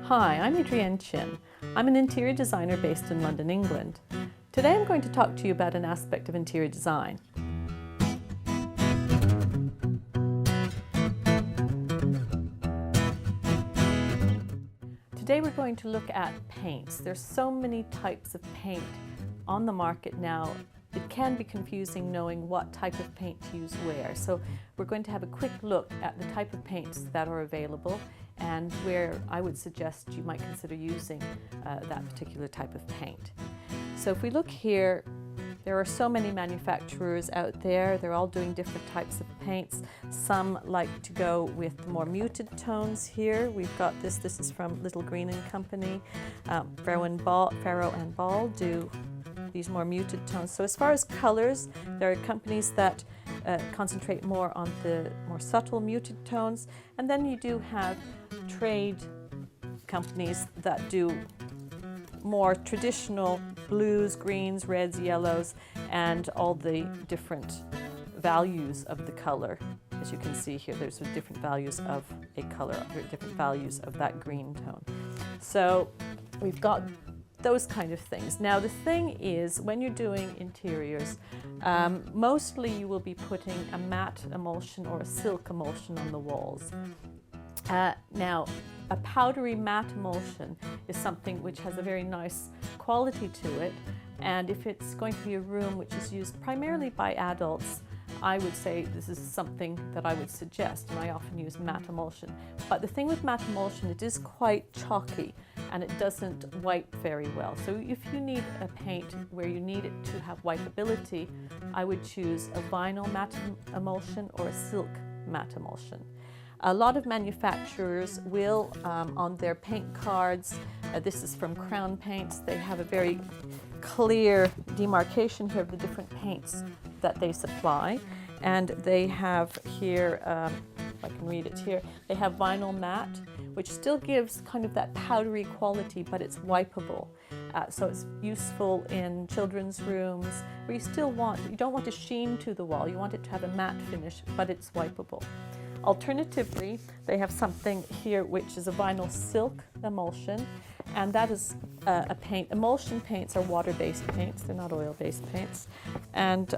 Hi, I'm Adrienne Chin. I'm an interior designer based in London, England. Today I'm going to talk to you about an aspect of interior design. Today we're going to look at paints. There's so many types of paint on the market now. It can be confusing knowing what type of paint to use where. So we're going to have a quick look at the type of paints that are available and where I would suggest you might consider using that particular type of paint. So if we look here, there are so many manufacturers out there. They're all doing different types of paints. Some like to go with the more muted tones here. We've got this is from Little Green & Company. Farrow and Ball do these more muted tones. So as far as colors, there are companies that concentrate more on the more subtle muted tones, and then you do have trade companies that do more traditional blues, greens, reds, yellows, and all the different values of the color. As you can see here, there's different values of a color, different values of that green tone. So we've got those kind of things. Now the thing is, when you're doing interiors, mostly you will be putting a matte emulsion or a silk emulsion on the walls. Now, a powdery matte emulsion is something which has a very nice quality to it, and if it's going to be a room which is used primarily by adults, I would say this is something that I would suggest, and I often use matte emulsion. But the thing with matte emulsion, it is quite chalky and it doesn't wipe very well. So if you need a paint where you need it to have wipeability, I would choose a vinyl matte emulsion or a silk matte emulsion. A lot of manufacturers will, on their paint cards, this is from Crown Paints, they have a very clear demarcation here of the different paints that they supply. And they have here, if I can read it here, they have vinyl matte, which still gives kind of that powdery quality, but it's wipeable. So it's useful in children's rooms where you don't want a sheen to the wall, you want it to have a matte finish, but it's wipeable. Alternatively, they have something here which is a vinyl silk emulsion, and that is a paint. Emulsion paints are water-based paints, they're not oil-based paints. And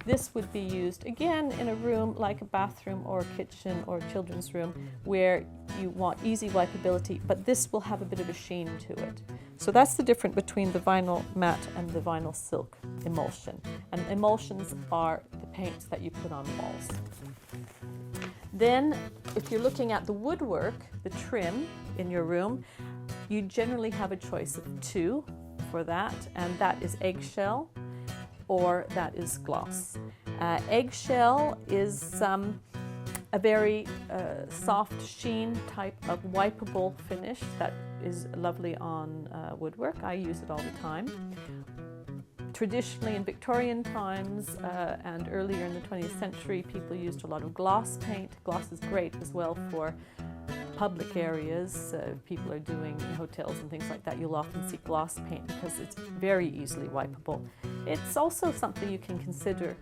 this would be used again in a room like a bathroom or a kitchen or a children's room where you want easy wipeability, but this will have a bit of a sheen to it. So that's the difference between the vinyl matte and the vinyl silk emulsion. And emulsions are the paints that you put on walls. Then, if you're looking at the woodwork, the trim in your room, you generally have a choice of two for that, and that is eggshell or that is gloss. Eggshell is a very soft sheen type of wipeable finish that is lovely on woodwork. I use it all the time. Traditionally in Victorian times and earlier in the 20th century, people used a lot of gloss paint. Gloss is great as well for public areas. People are doing hotels and things like that. You'll often see gloss paint because it's very easily wipeable. It's also something you can consider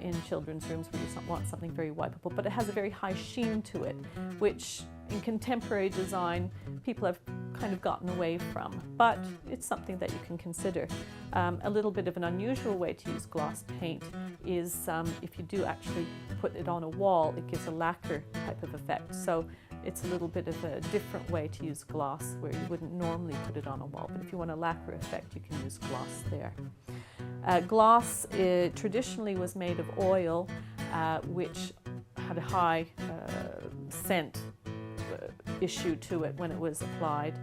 in children's rooms where you want something very wipeable, but it has a very high sheen to it, which in contemporary design people have kind of gotten away from, but it's something that you can consider. A little bit of an unusual way to use gloss paint is if you do actually put it on a wall, it gives a lacquer type of effect. So it's a little bit of a different way to use gloss where you wouldn't normally put it on a wall, but if you want a lacquer effect, you can use gloss there. Gloss traditionally was made of oil, which had a high scent issue to it when it was applied,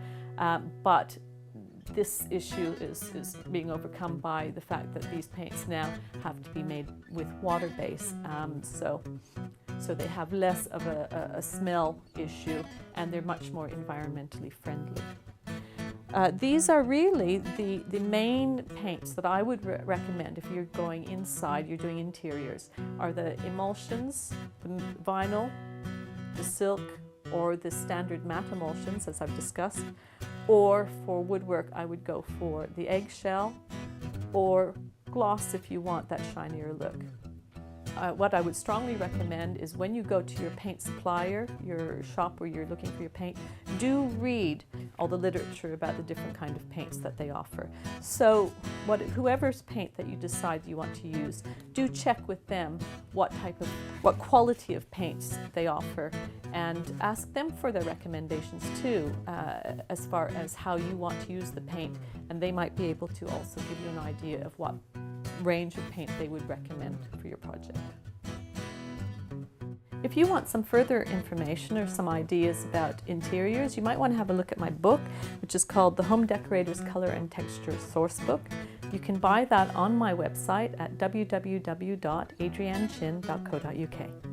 but this issue is being overcome by the fact that these paints now have to be made with water base, so they have less of a smell issue and they're much more environmentally friendly. These are really the main paints that I would recommend if you're going inside, you're doing interiors, are the emulsions, the vinyl, the silk, or the standard matte emulsions, as I've discussed, or for woodwork I would go for the eggshell or gloss if you want that shinier look. what I would strongly recommend is when you go to your paint supplier, your shop where you're looking for your paint, do read all the literature about the different kind of paints that they offer. So whoever's paint that you decide you want to use, do check with them what quality of paints they offer, and ask them for their recommendations too, as far as how you want to use the paint, and they might be able to also give you an idea of what range of paint they would recommend for your project. If you want some further information or some ideas about interiors, you might want to have a look at my book, which is called The Home Decorator's Color and Texture Source Book. You can buy that on my website at www.adriannechin.co.uk.